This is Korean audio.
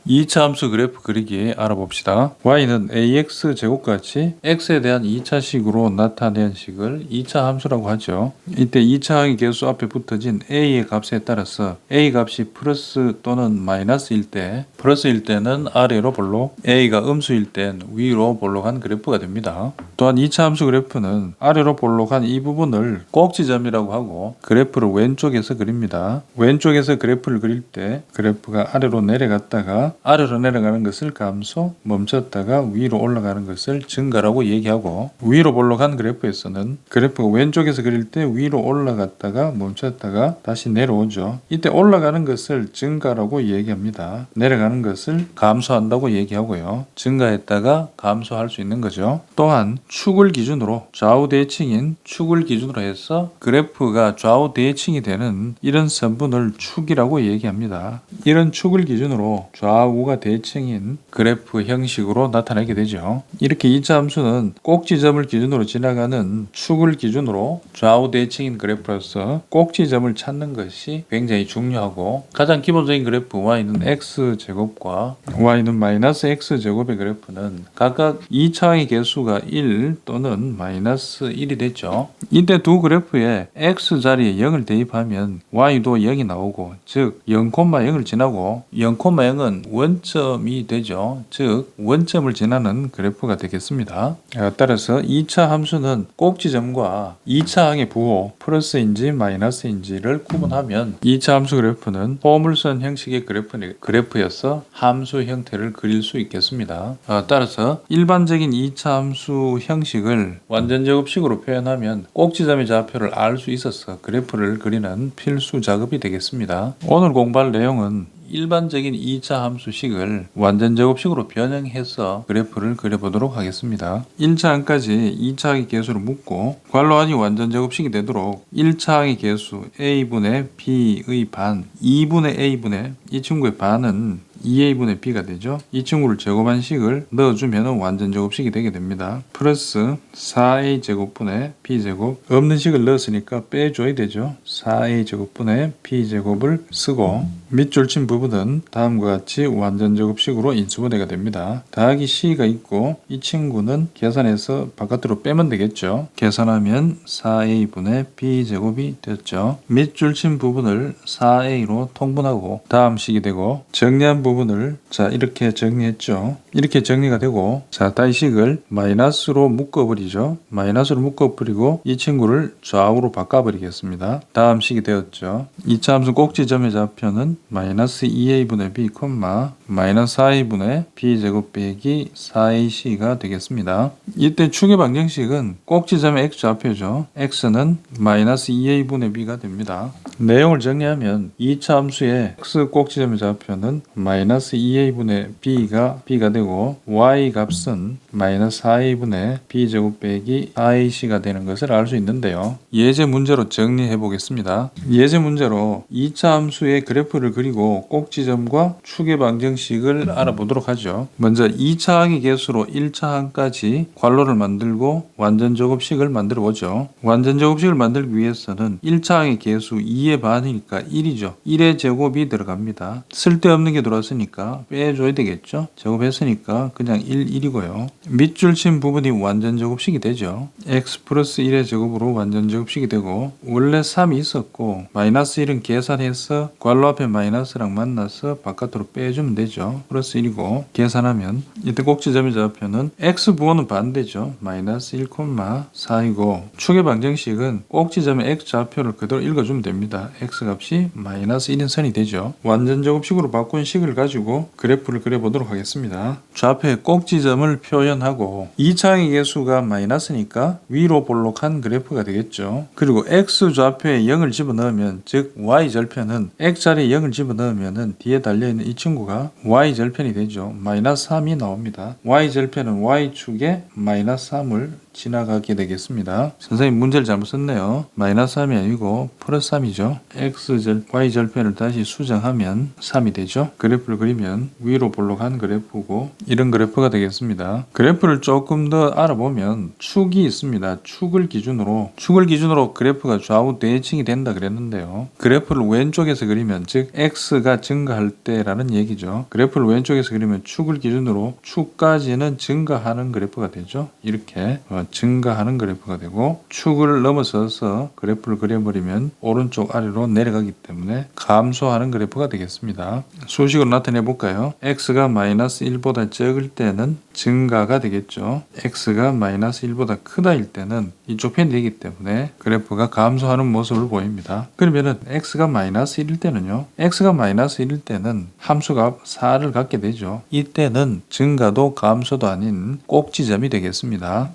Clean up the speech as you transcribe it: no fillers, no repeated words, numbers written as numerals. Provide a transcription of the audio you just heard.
2차 함수 그래프 그리기 알아봅시다. y는 ax 제곱같이 x에 대한 2차식으로 나타낸 식을 2차 함수라고 하죠. 이때 2차 항의 개수 앞에 붙어진 a의 값에 따라서 a 값이 플러스 또는 마이너스일 때, 플러스일 때는 아래로 볼록, a가 음수일 땐 위로 볼록한 그래프가 됩니다. 또한 2차 함수 그래프는 아래로 볼록한 이 부분을 꼭지점이라고 하고 그래프를 왼쪽에서 그립니다. 왼쪽에서 그래프를 그릴 때 그래프가 아래로 내려갔다가 아래로 내려가는 것을 감소, 멈췄다가 위로 올라가는 것을 증가라고 얘기하고, 위로 볼록한 그래프에서는 그래프가 왼쪽에서 그릴 때 위로 올라갔다가 멈췄다가 다시 내려오죠. 이때 올라가는 것을 증가라고 얘기합니다. 내려가는 것을 감소한다고 얘기하고요. 증가했다가 감소할 수 있는 거죠. 또한 축을 기준으로, 좌우 대칭인 축을 기준으로 해서 그래프가 좌우 대칭이 되는 이런 선분을 축이라고 얘기합니다. 이런 축을 기준으로 좌우가 대칭인 그래프 형식으로 나타나게 되죠. 이렇게 2차 함수는 꼭지점을 기준으로 지나가는 축을 기준으로 좌우 대칭인 그래프로서 꼭지점을 찾는 것이 굉장히 중요하고, 가장 기본적인 그래프 y는 x제곱과 y는 마이너스 x제곱의 그래프는 각각 2차항의 개수가 1 또는 마이너스 1이 됐죠. 이때 두 그래프에 x 자리에 0을 대입하면 y도 0이 나오고, 즉 0,0을 지나고 0,0은 원점이 되죠. 즉 원점을 지나는 그래프가 되겠습니다. 따라서 2차 함수는 꼭지점과 2차항의 부호 플러스인지 마이너스인지를 구분하면 2차 함수 그래프는 포물선 형식의 그래프여서 함수 형태를 그릴 수 있겠습니다. 따라서 일반적인 2차 함수 형식을 완전제곱식으로 표현하면 꼭지점의 좌표를 알 수 있어서 그래프를 그리는 필수 작업이 되겠습니다. 오늘 공부할 내용은 일반적인 2차 함수식을 완전제곱식으로 변형해서 그래프를 그려보도록 하겠습니다. 1차 항까지 2차 항의 개수를 묻고 괄호 안이 완전제곱식이 되도록 1차 항의 개수 a분의 b의 반, 2분의 a분의 이 친구의 반은 2a분의 b가 되죠. 이 친구를 제곱한 식을 넣어주면 완전제곱식이 되게 됩니다. 플러스 4a 제곱분의 b제곱, 없는 식을 넣었으니까 빼줘야 되죠. 4a 제곱분의 b제곱을 쓰고 밑줄 친 부분은 다음과 같이 완전제곱식으로 인수분해가 됩니다. 더하기 c가 있고 이 친구는 계산해서 바깥으로 빼면 되겠죠. 계산하면 4a분의 b제곱이 되었죠. 밑줄 친 부분을 4a로 통분하고 다음 식이 되고, 정리한 부분을 이렇게 정리했죠. 이렇게 정리가 되고, 다시 식을 마이너스로 묶어버리죠. 마이너스로 묶어버리고 이 친구를 좌우로 바꿔버리겠습니다. 다음 식이 되었죠. 2차 함수 꼭지점의 좌표는 마이너스 2a분의 b, 마이너스 4a분의 b제곱 빼기 4ac가 되겠습니다. 이때 축의 방정식은 꼭지점의 x좌표죠. x는 마이너스 2a분의 b가 됩니다. 내용을 정리하면 2차 함수의 x 꼭지점의 좌표는 마이너스 2a분의 b가 되고, y 값은 마이너스 4a분의 b제곱 빼기 4ac가 되는 것을 알 수 있는데요. 예제 문제로 정리해 보겠습니다. 예제 문제로 2차 함수의 그래프를 그리고 꼭지점과 축의 방정식을 알아보도록 하죠. 먼저 2차 항의 개수로 1차 항까지 괄호를 만들고 완전제곱식을 만들어 보죠. 완전제곱식을 만들기 위해서는 1차 항의 개수 2의 반이니까 1이죠. 1의 제곱이 들어갑니다. 쓸데없는 게 들어왔으니까 빼줘야 되겠죠. 제곱했으니까 그냥 1이고요. 밑줄 친 부분이 완전제곱식이 되죠. x 플러스 1의 제곱으로 완전제곱식이 되고, 원래 3이 있었고 마이너스 1은 계산해서 괄호 앞에 마이너스랑 만나서 바깥으로 빼주면 되죠. 플러스 1이고 계산하면 이때 꼭지점의 좌표는 x 부호는 반대죠. 마이너스 1,4이고 축의 방정식은 꼭지점의 x 좌표를 그대로 읽어주면 됩니다. x 값이 마이너스 1인 선이 되죠. 완전제곱식으로 바꾼 식을 가지고 그래프를 그려보도록 하겠습니다. 좌표에 꼭지점을 표현하고 2차항의 개수가 마이너스니까 위로 볼록한 그래프가 되겠죠. 그리고 x 좌표에 0을 집어넣으면, 즉 y 절편은 x 자리에 0을 집어넣으면 뒤에 달려있는 이 친구가 y 절편이 되죠. 마이너스 3이 나옵니다. y 절편은 y축에 마이너스 3을 지나가게 되겠습니다. 선생님 문제를 잘못 썼네요. 마이너스 3이 아니고 플러스 3이죠. Y절편을 다시 수정하면 3이 되죠. 그래프를 그리면 위로 볼록한 그래프고 이런 그래프가 되겠습니다. 그래프를 조금 더 알아보면 축이 있습니다. 축을 기준으로 그래프가 좌우 대칭이 된다 그랬는데요. 그래프를 왼쪽에서 그리면 즉 X가 증가할 때라는 얘기죠. 그래프를 왼쪽에서 그리면 축을 기준으로 축까지는 증가하는 그래프가 되죠. 이렇게 증가하는 그래프가 되고 축을 넘어서서 그래프를 그려버리면 오른쪽 아래로 내려가기 때문에 감소하는 그래프가 되겠습니다. 수식으로 나타내 볼까요? X가 마이너스 1보다 적을 때는 증가가 되겠죠. X가 마이너스 1보다 크다일 때는 이쪽 편이 되기 때문에 그래프가 감소하는 모습을 보입니다. 그러면은 X가 마이너스 1일 때는요. X가 마이너스 1일 때는 함수가 4를 갖게 되죠. 이때는 증가도 감소도 아닌 꼭지점이 되겠습니다.